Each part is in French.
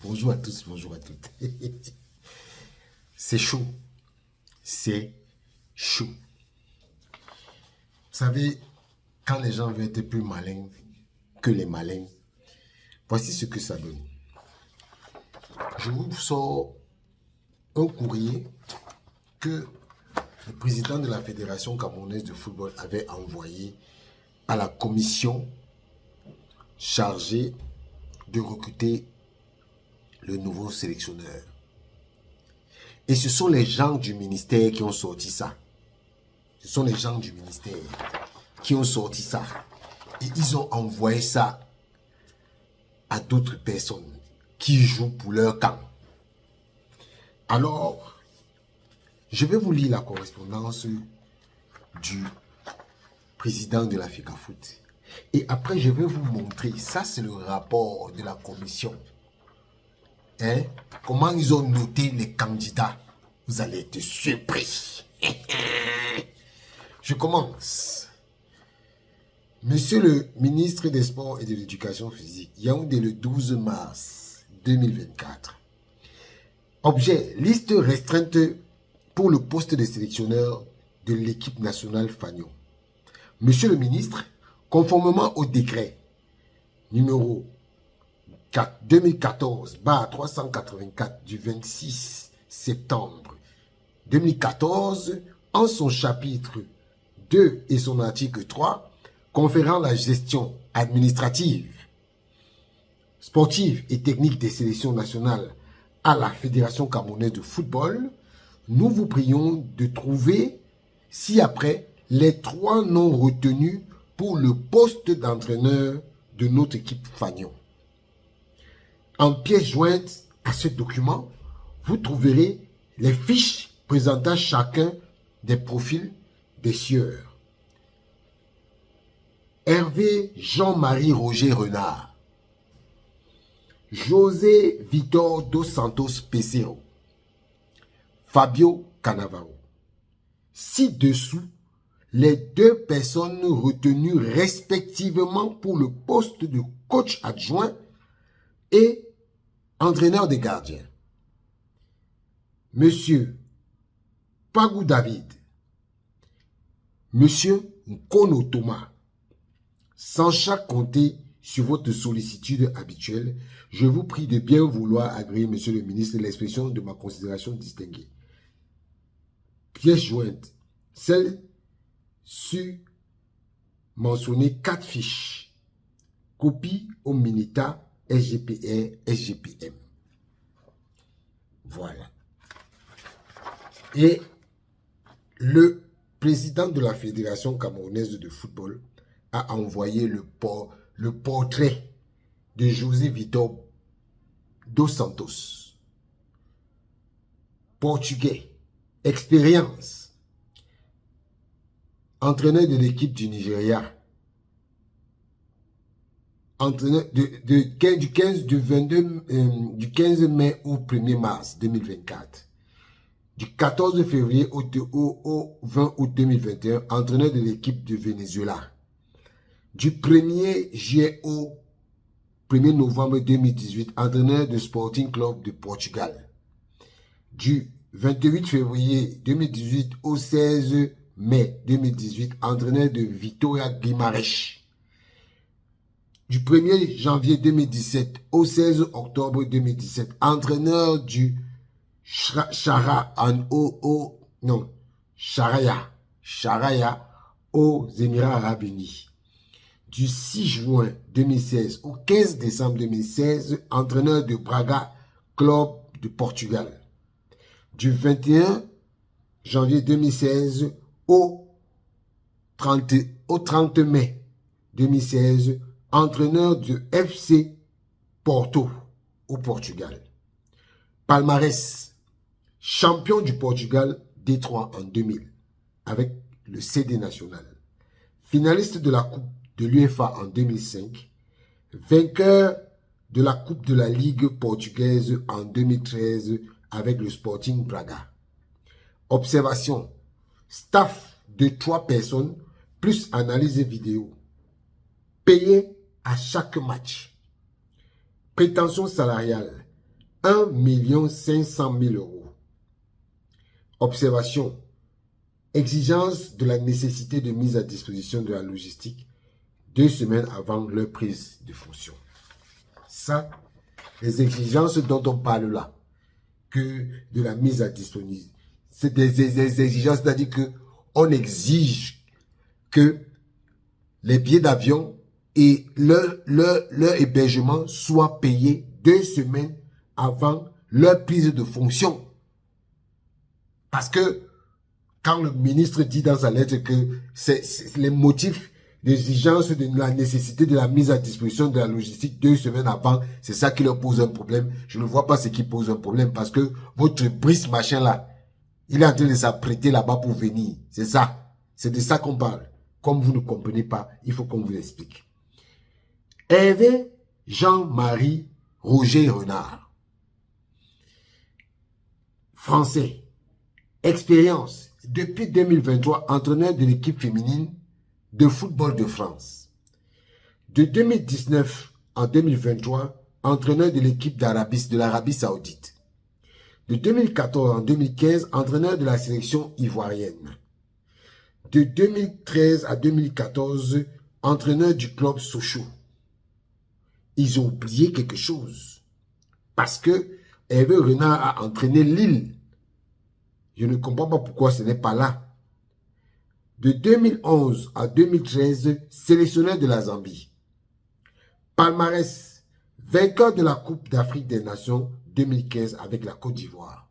Bonjour à tous, bonjour à toutes. C'est chaud, c'est chaud. Vous savez, quand les gens veulent être plus malins que les malins, voici ce que ça donne. Je vous sors un courrier que le président de la Fédération camerounaise de football avait envoyé à la commission chargée de recruter le nouveau sélectionneur. Et ce sont les gens du ministère qui ont sorti ça. Ce sont les gens du ministère qui ont sorti ça. Et ils ont envoyé ça à d'autres personnes qui jouent pour leur camp. Alors, je vais vous lire la correspondance du président de la FECAFOOT. Et après, je vais vous montrer, ça c'est le rapport de la commission. Hein? Comment ils ont noté les candidats. Vous allez être surpris. Je commence. Monsieur le ministre des Sports et de l'Éducation physique, Yaoundé le 12 mars 2024. Objet, liste restreinte pour le poste de sélectionneur de l'équipe nationale Fagnon. Monsieur le ministre, conformément au décret numéro 2014-384 du 26 septembre 2014, en son chapitre 2 et son article 3, conférant la gestion administrative, sportive et technique des sélections nationales à la Fédération camerounaise de football, nous vous prions de trouver ci-après les 3 noms retenus pour le poste d'entraîneur de notre équipe Fagnon. En pièce jointe à ce document, vous trouverez les fiches présentant chacun des profils des sieurs. Hervé Jean-Marie Roger Renard, José Vitor dos Santos Pesero, Fabio Cannavaro. Ci-dessous, les 2 personnes retenues respectivement pour le poste de coach adjoint et entraîneur des gardiens. Monsieur Pagou David, Monsieur Nkono Thomas. Sans chaque compter sur votre sollicitude habituelle, je vous prie de bien vouloir agréer, Monsieur le ministre, l'expression de ma considération distinguée. Pièce jointe, celle sur mentionner 4 fiches. Copie au Minita SGPR, SGPM. Voilà. Et le président de la Fédération camerounaise de football a envoyé le portrait de José Vitor dos Santos. Portugais, expérience, entraîneur de l'équipe du Nigeria, entraîneur du 15 mai au 1er mars 2024. Du 14 février au 20 août 2021, entraîneur de l'équipe du Venezuela. Du 1er juillet au 1er novembre 2018, entraîneur de Sporting Club de Portugal. Du 28 février 2018 au 16 mai 2018, entraîneur de Vitória Guimarães. Du 1er janvier 2017 au 16 octobre 2017, entraîneur du Sharaya aux Émirats Arabes Unis. Du 6 juin 2016 au 15 décembre 2016, entraîneur de Braga Club de Portugal. Du 21 janvier 2016 au 30 mai 2016, entraîneur de FC Porto au Portugal. Palmarès, champion du Portugal D3 en 2000 avec le CD national. Finaliste de la Coupe de l'UEFA en 2005. Vainqueur de la Coupe de la Ligue portugaise en 2013 avec le Sporting Braga. Observation, staff de 3 personnes plus analyse vidéo. Payé à chaque match. Prétention salariale, 1 500 000 euros. Observation, exigence de la nécessité de mise à disposition de la logistique 2 semaines avant leur prise de fonction. Ça, les exigences dont on parle là, que de la mise à disposition, c'est des exigences, c'est-à-dire qu'on exige que les billets d'avion et leur hébergement soient payés 2 semaines avant leur prise de fonction. Parce que quand le ministre dit dans sa lettre que c'est les motifs d'exigence de la nécessité de la mise à disposition de la logistique 2 semaines avant, c'est ça qui leur pose un problème. Je ne vois pas ce qui pose un problème parce que votre Brice machin là, il est en train de s'apprêter là-bas pour venir. C'est ça. C'est de ça qu'on parle. Comme vous ne comprenez pas, il faut qu'on vous l'explique. Hervé Jean-Marie Roger Renard. Français. Expérience. Depuis 2023, entraîneur de l'équipe féminine de football de France. De 2019 en 2023, entraîneur de l'équipe de l'Arabie Saoudite. De 2014 en 2015, entraîneur de la sélection ivoirienne. De 2013 à 2014, entraîneur du club Sochaux. Ils ont oublié quelque chose. Parce que Hervé Renard a entraîné Lille. Je ne comprends pas pourquoi ce n'est pas là. De 2011 à 2013, sélectionneur de la Zambie. Palmarès, vainqueur de la Coupe d'Afrique des Nations 2015 avec la Côte d'Ivoire.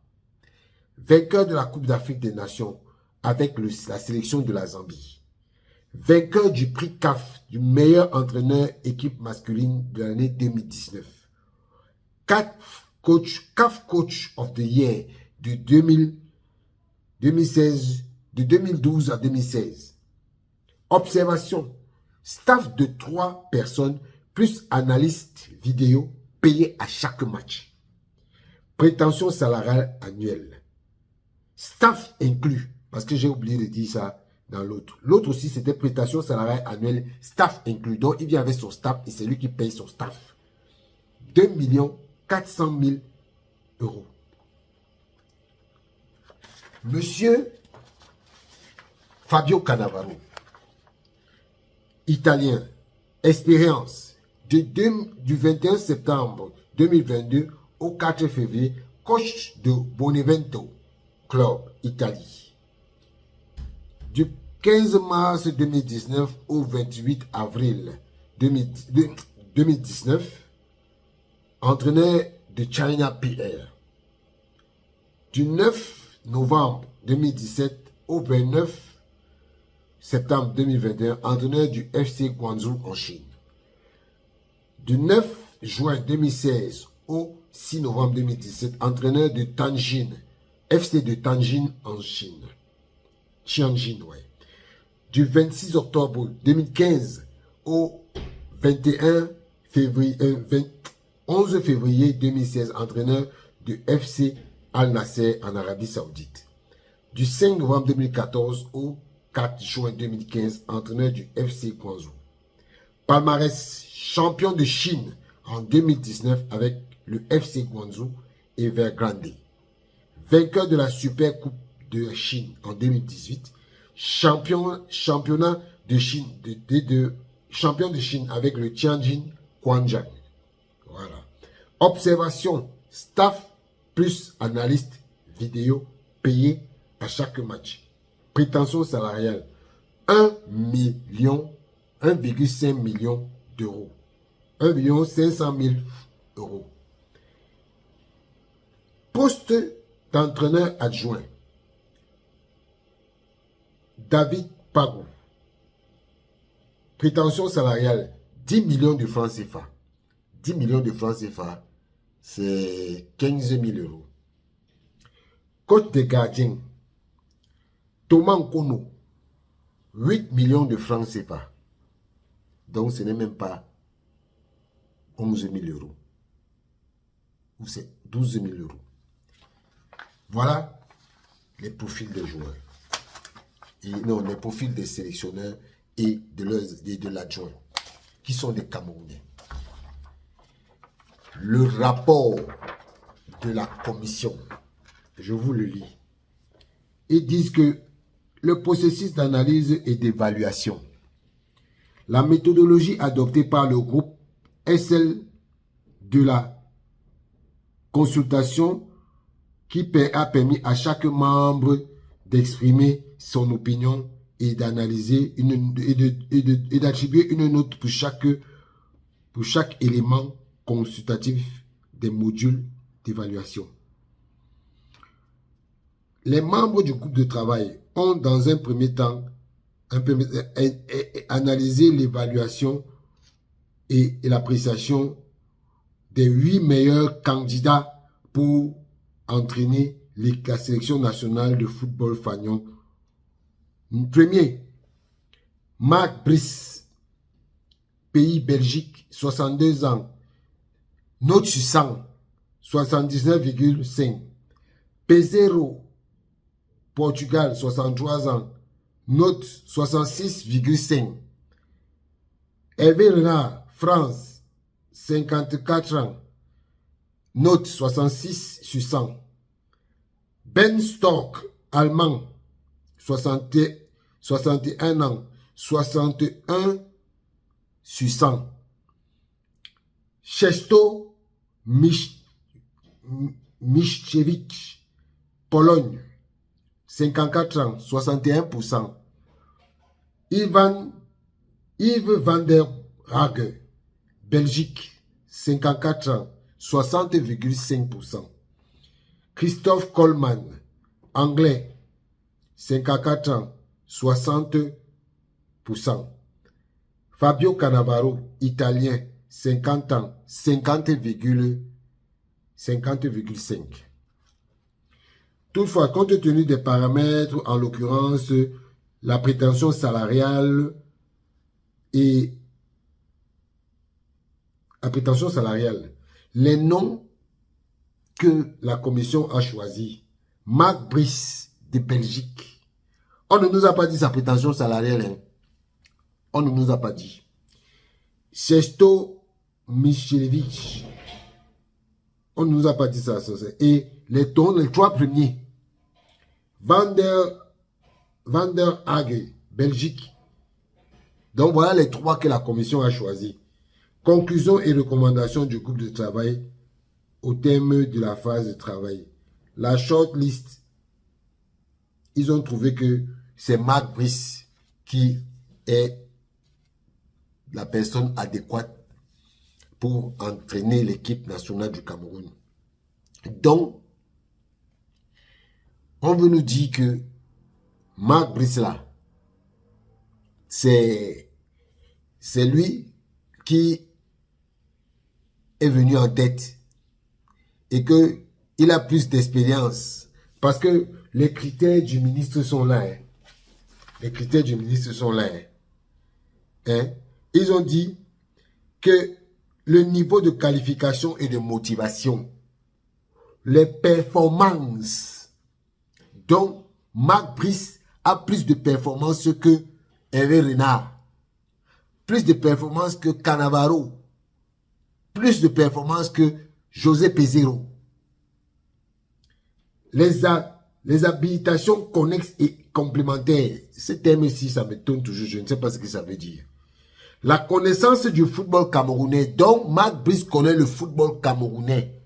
Vainqueur de la Coupe d'Afrique des Nations avec la sélection de la Zambie. Vainqueur du prix CAF du meilleur entraîneur équipe masculine de l'année 2019. CAF Coach of the Year de 2016, de 2012 à 2016. Observation, staff de 3 personnes plus analyste vidéo payé à chaque match. Prétention salariale annuelle. Staff inclus, parce que j'ai oublié de dire ça dans l'autre. L'autre aussi, c'était prestation salariale annuelle, staff inclus. Donc, il vient avec son staff et c'est lui qui paye son staff. 2 400 000 euros. Monsieur Fabio Cannavaro, italien, expérience, du 21 septembre 2022 au 4 février, coach de Bonevento Club, Italie. Du 15 mars 2019 au 28 avril 2019, entraîneur de China PR. Du 9 novembre 2017 au 29 septembre 2021, entraîneur du FC Guangzhou en Chine. Du 9 juin 2016 au 6 novembre 2017, entraîneur de Tianjin, FC de Tianjin en Chine. Tianjin, ouais. Du 26 octobre 2015 au 11 février 2016, entraîneur de FC Al Nasser en Arabie Saoudite. Du 5 novembre 2014 au 4 juin 2015, entraîneur du FC Guangzhou. Palmarès, champion de Chine en 2019 avec le FC Guangzhou et Evergrande. Vainqueur de la Super Coupe de Chine en 2018. Championnat de Chine, champion de Chine avec le Tianjin Quanjiang. Voilà. Observation, staff plus analyste vidéo payé à chaque match. Prétention salariale, 1,5 million d'euros. 1 500 000 euros. Poste d'entraîneur adjoint. David Pagou. Prétention salariale, 10 millions de francs CFA. 10 millions de francs CFA, c'est 15 000 euros. Coach de gardien, Thomas Nkono, 8 millions de francs CFA. Donc ce n'est même pas 11 000 euros. Ou c'est 12 000 euros. Voilà les profils des joueurs. Et non, les profils des sélectionneurs et de l'adjoint, qui sont des Camerounais. le rapport de la commission. Je vous le lis. Ils disent que le processus d'analyse et d'évaluation, la méthodologie adoptée par le groupe est celle de la consultation qui a permis à chaque membre d'exprimer son opinion et d'analyser et d'attribuer une note pour chaque élément consultatif des modules d'évaluation. Les membres du groupe de travail ont dans un premier temps analysé l'évaluation et l'appréciation des 8 meilleurs candidats pour entraîner la sélection nationale de football fagnon. Premier, Marc Brice, pays Belgique, 62 ans, note sur 100, 79,5. Pesero, Portugal, 63 ans, note 66,5. Hervé Renard, France, 54 ans, note 66 sur 100. Ben Stork, allemand, 61 ans, 61 sur 100. Chesto Michkiewicz, Pologne, 54 ans, 61%. Yves van der Hage, Belgique, 54 ans, 60,5%. Christophe Coleman, anglais, 54 ans, 60%. Fabio Cannavaro, italien, 50 ans, 50,5. Toutefois, compte tenu des paramètres, en l'occurrence la prétention salariale et les noms que la commission a choisis, Marc Brice de Belgique, on ne nous a pas dit sa prétention salariale, hein. On ne nous a pas dit. Chesto Michkiewicz, on ne nous a pas dit ça. Et les 3 premiers, Van der Hage, Belgique. Donc voilà les 3 que la commission a choisis. Conclusion et recommandations du groupe de travail au terme de la phase de travail. La shortlist, ils ont trouvé que c'est Marc Brice qui est la personne adéquate pour entraîner l'équipe nationale du Cameroun. Donc, on veut nous dire que Marc Brice là, c'est lui qui est venu en tête et qu'il a plus d'expérience parce que les critères du ministre sont là. Hein. Les critères du ministre sont là. Hein. Ils ont dit que le niveau de qualification et de motivation, les performances. Donc, Marc Brice a plus de performances que Hervé Renard, plus de performances que Cannavaro, plus de performances que José Pesero. Les habilitations connexes et complémentaires, ce terme-ci, ça me tourne toujours, je ne sais pas ce que ça veut dire. La connaissance du football camerounais. Donc, Marc Brice connaît le football camerounais.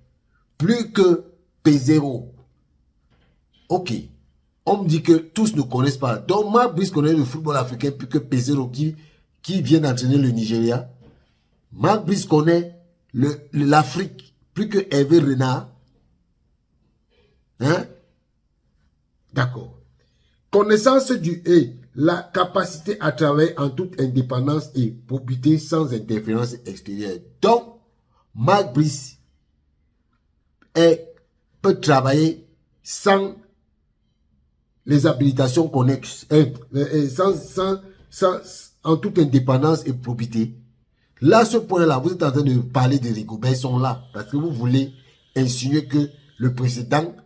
Plus que Pesero. Ok. On me dit que tous ne connaissent pas. Donc, Marc Brice connaît le football africain plus que Pesero qui vient d'entraîner le Nigeria. Marc Brice connaît l'Afrique plus que Hervé Renard. Hein? D'accord. Connaissance du la capacité à travailler en toute indépendance et probité sans interférence extérieure. Donc, Marc Brice peut travailler sans les habilitations connexes, en toute indépendance et probité. Là, ce point-là, vous êtes en train de parler de Rigobert, ils sont là, parce que vous voulez insinuer que le précédent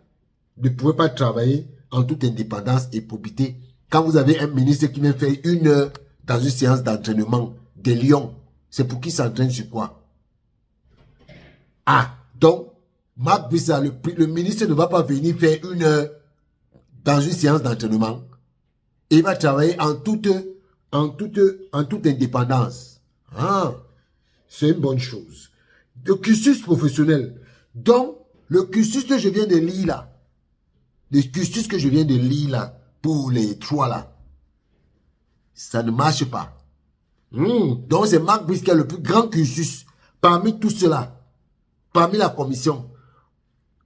ne pouvait pas travailler en toute indépendance et probité. Quand vous avez un ministre qui vient faire 1 heure dans une séance d'entraînement des Lions, c'est pour qui s'entraîne sur quoi? Ah, donc, Marc Brissa, le ministre ne va pas venir faire 1 heure dans une séance d'entraînement. Il va travailler en toute indépendance. Ah, c'est une bonne chose. Le cursus professionnel. Donc, le cursus que je viens de lire là, pour les 3 là, ça ne marche pas. Donc, c'est Marc Brice qui a le plus grand cursus parmi tout cela, parmi la commission.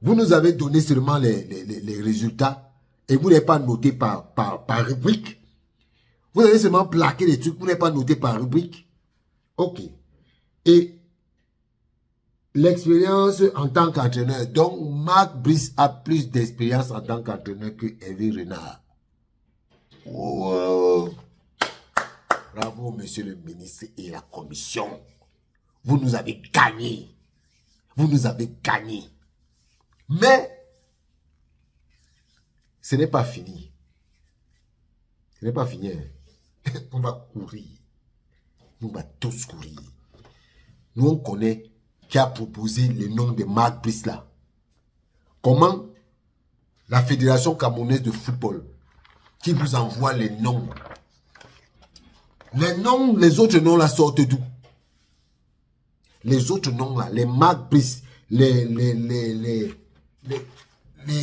Vous nous avez donné seulement les résultats et vous n'avez pas noté par rubrique. Vous avez seulement plaqué les trucs, vous n'avez pas noté par rubrique. Ok. Et l'expérience en tant qu'entraîneur. Donc, Marc Brice a plus d'expérience en tant qu'entraîneur que Hervé Renard. Wow. Bravo, monsieur le ministre et la commission. Vous nous avez gagné. Vous nous avez gagné. Mais, ce n'est pas fini. Ce n'est pas fini. On va courir. On va tous courir. Nous, on connaît qui a proposé le nom de Marc Brice là. Comment la Fédération camerounaise de football qui vous envoie les noms. Les autres noms là sortent d'où? Les autres noms là, les Marc Brice,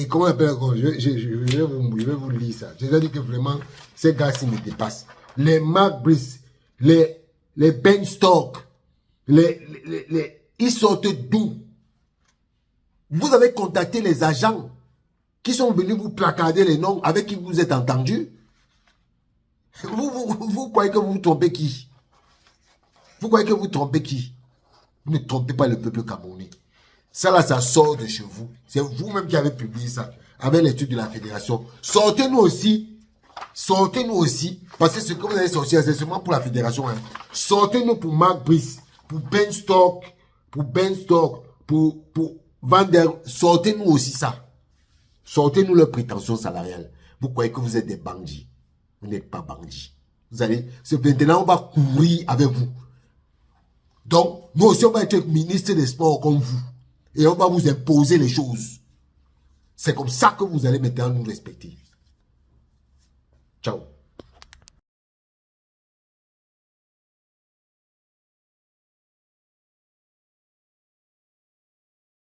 comment on appelle encore? Je vais vous lire ça. C'est-à-dire que vraiment, ces gars-ci me dépassent. Les Marc Brice, les Ben Stock, ils sortent d'où? Vous avez contacté les agents qui sont venus vous placarder les noms avec qui vous êtes entendu. Vous croyez que vous trompez qui? Vous croyez que vous trompez qui? Vous ne trompez pas le peuple camerounais. Ça là, ça sort de chez vous. C'est vous-même qui avez publié ça avec l'étude de la fédération. Sortez-nous aussi. Sortez-nous aussi. Parce que ce que vous avez sorti, c'est seulement pour la fédération. Hein. Sortez-nous pour Marc Brice, pour Ben Stock, pour Van der. Sortez-nous aussi ça. Sortez-nous leurs prétentions salariales. Vous croyez que vous êtes des bandits. Vous n'êtes pas bandits. Vous allez, c'est maintenant on va courir avec vous. Donc, nous aussi on va être ministre des Sports comme vous. Et on va vous imposer les choses. C'est comme ça que vous allez maintenant nous respecter. Ciao.